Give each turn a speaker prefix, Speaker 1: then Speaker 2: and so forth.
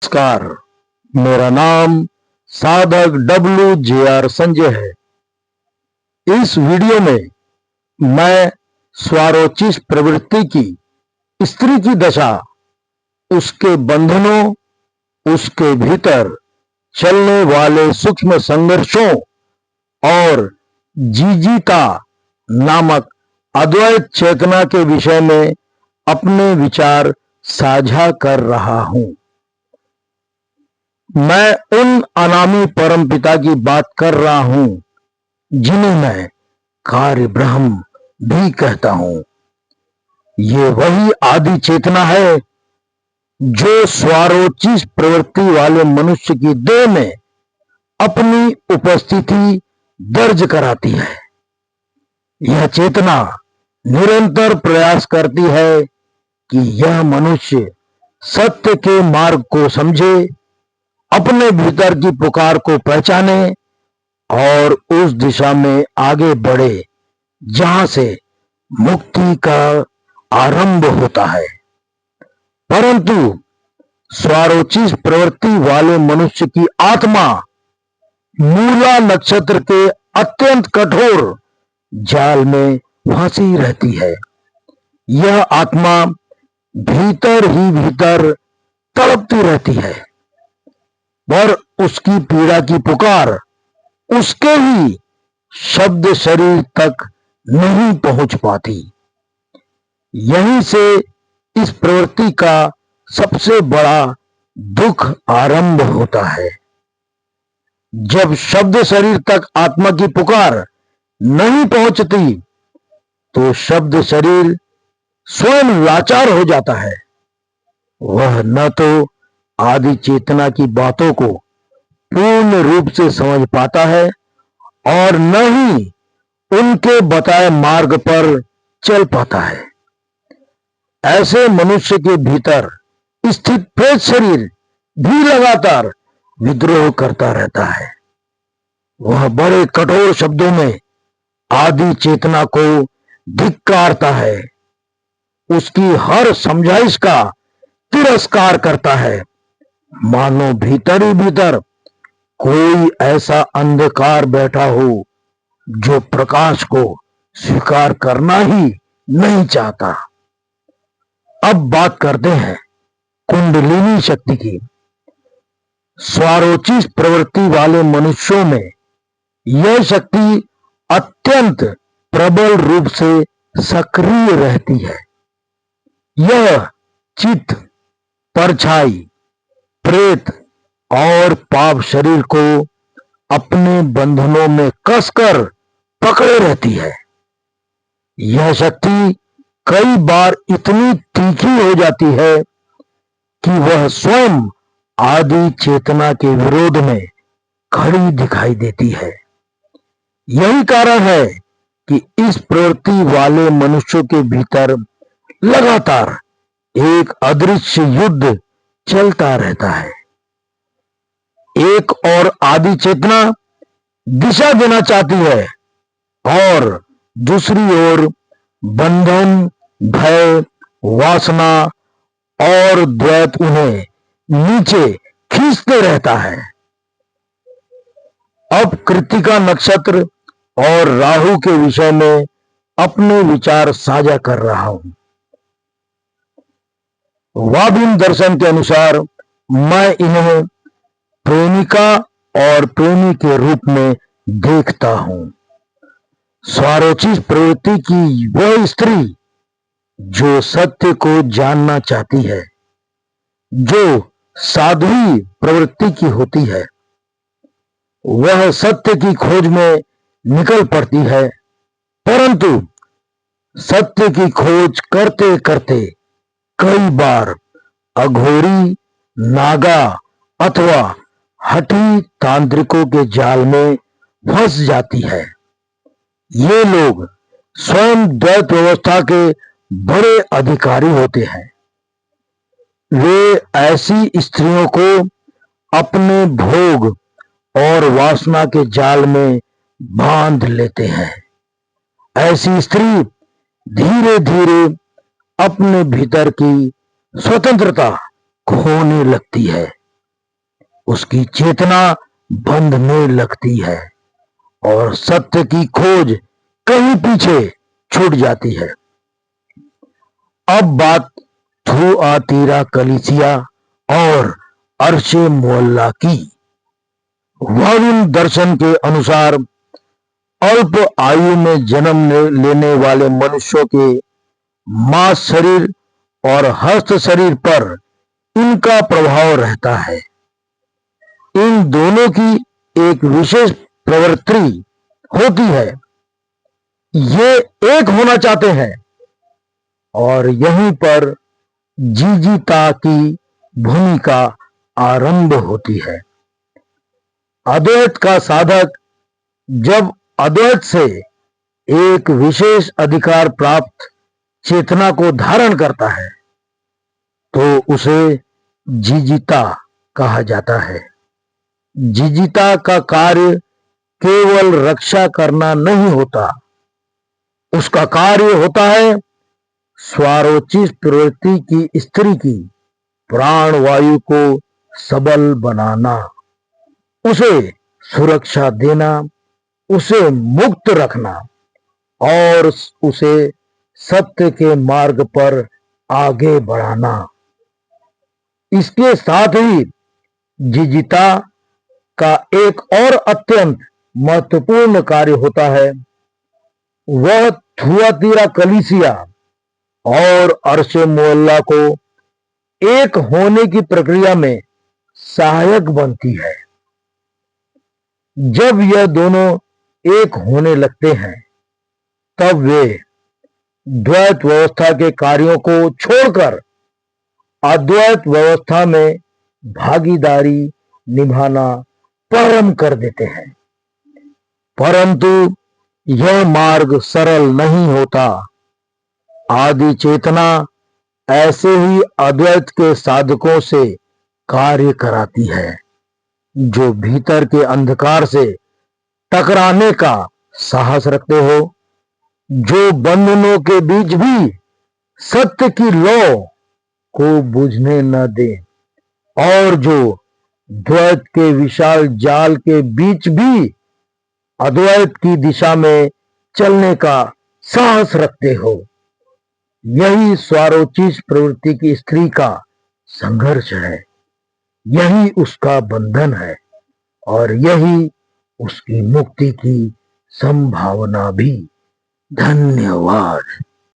Speaker 1: नमस्कार। मेरा नाम साधक WJR संजय है। इस वीडियो में मैं स्वारोचिष प्रवृत्ति की स्त्री की दशा, उसके बंधनों, उसके भीतर चलने वाले सूक्ष्म संघर्षों और जीजीता नामक अद्वैत चेतना के विषय में अपने विचार साझा कर रहा हूं। मैं उन अनामी परमपिता की बात कर रहा हूं जिन्हें मैं कार्य ब्रह्म भी कहता हूं। ये वही आदि चेतना है जो स्वारोचिष प्रवृत्ति वाले मनुष्य की देह में अपनी उपस्थिति दर्ज कराती है। यह चेतना निरंतर प्रयास करती है कि यह मनुष्य सत्य के मार्ग को समझे, अपने भीतर की पुकार को पहचाने और उस दिशा में आगे बढ़े जहां से मुक्ति का आरंभ होता है। परंतु स्वारोचिष प्रवृत्ति वाले मनुष्य की आत्मा मूला नक्षत्र के अत्यंत कठोर जाल में फंसी रहती है। यह आत्मा भीतर ही भीतर तड़पती रहती है, पर उसकी पीड़ा की पुकार उसके ही शब्द शरीर तक नहीं पहुंच पाती। यहीं से इस प्रवृत्ति का सबसे बड़ा दुख आरंभ होता है। जब शब्द शरीर तक आत्मा की पुकार नहीं पहुंचती तो शब्द शरीर स्वयं लाचार हो जाता है। वह न तो आदि चेतना की बातों को पूर्ण रूप से समझ पाता है और न ही उनके बताए मार्ग पर चल पाता है। ऐसे मनुष्य के भीतर स्थित प्रेत शरीर भी लगातार विद्रोह करता रहता है। वह बड़े कठोर शब्दों में आदि चेतना को धिक्कारता है, उसकी हर समझाइश का तिरस्कार करता है, मानो भीतर ही भीतर कोई ऐसा अंधकार बैठा हो जो प्रकाश को स्वीकार करना ही नहीं चाहता। अब बात करते हैं कुंडलिनी शक्ति की। स्वारोचिष प्रवृत्ति वाले मनुष्यों में यह शक्ति अत्यंत प्रबल रूप से सक्रिय रहती है। यह चित्त, परछाई, प्रेत और पाप शरीर को अपने बंधनों में कसकर पकड़े रहती है। यह शक्ति कई बार इतनी तीखी हो जाती है कि वह स्वयं आदि चेतना के विरोध में खड़ी दिखाई देती है। यही कारण है कि इस प्रवृत्ति वाले मनुष्यों के भीतर लगातार एक अदृश्य युद्ध चलता रहता है। एक और आदि चेतना दिशा देना चाहती है और दूसरी ओर बंधन, भय, वासना और द्वैत उन्हें नीचे खींचते रहता है। अब कृत्तिका नक्षत्र और राहु के विषय में अपने विचार साझा कर रहा हूं। वाबिम दर्शन के अनुसार मैं इन्हें प्रेमिका और प्रेमी के रूप में देखता हूं। स्वारोचिष प्रवृत्ति की वह स्त्री जो सत्य को जानना चाहती है, जो साध्वी प्रवृत्ति की होती है, वह सत्य की खोज में निकल पड़ती है, परंतु सत्य की खोज करते करते कई बार अघोरी, नागा अथवा हठी तांत्रिकों के जाल में फंस जाती है। ये लोग स्वयं द्वैत व्यवस्था के बड़े अधिकारी होते हैं। वे ऐसी स्त्रियों को अपने भोग और वासना के जाल में बांध लेते हैं। ऐसी स्त्री धीरे धीरे अपने भीतर की स्वतंत्रता खोने लगती है उसकी चेतना बंधने लगती है और सत्य की खोज कहीं पीछे छूट जाती है। अब बात थुआतीरा कलीसिया और अर्शे मोहल्ला की। वारुण दर्शन के अनुसार अल्प आयु में जन्म लेने वाले मनुष्यों के मांस शरीर और हस्त शरीर पर इनका प्रभाव रहता है। इन दोनों की एक विशेष प्रवृत्ति होती है। ये एक होना चाहते हैं और यहीं पर जिजीता की भूमिका आरंभ होती है। अद्वैत का साधक जब अद्वैत से एक विशेष अधिकार प्राप्त चेतना को धारण करता है तो उसे जिजीता कहा जाता है। जिजीता का कार्य केवल रक्षा करना नहीं होता, उसका कार्य होता है स्वारोचित प्रवृत्ति की स्त्री की प्राण वायु को सबल बनाना, उसे सुरक्षा देना, उसे मुक्त रखना और उसे सत्य के मार्ग पर आगे बढ़ाना। इसके साथ ही जिजीता का एक और अत्यंत महत्वपूर्ण कार्य होता है। वह थुआतीरा कलीसिया और अर्शे मोहल्ला को एक होने की प्रक्रिया में सहायक बनती है। जब यह दोनों एक होने लगते हैं तब वे द्वैत व्यवस्था के कार्यों को छोड़कर अद्वैत व्यवस्था में भागीदारी निभाना प्रारंभ कर देते हैं। परंतु यह मार्ग सरल नहीं होता। आदि चेतना ऐसे ही अद्वैत के साधकों से कार्य कराती है जो भीतर के अंधकार से टकराने का साहस रखते हो, जो बंधनों के बीच भी सत्य की लौ को बुझने न दे और जो द्वैत के विशाल जाल के बीच भी अद्वैत की दिशा में चलने का साहस रखते हो। यही स्वारोचित प्रवृत्ति की स्त्री का संघर्ष है, यही उसका बंधन है और यही उसकी मुक्ति की संभावना भी। धन्यवाद।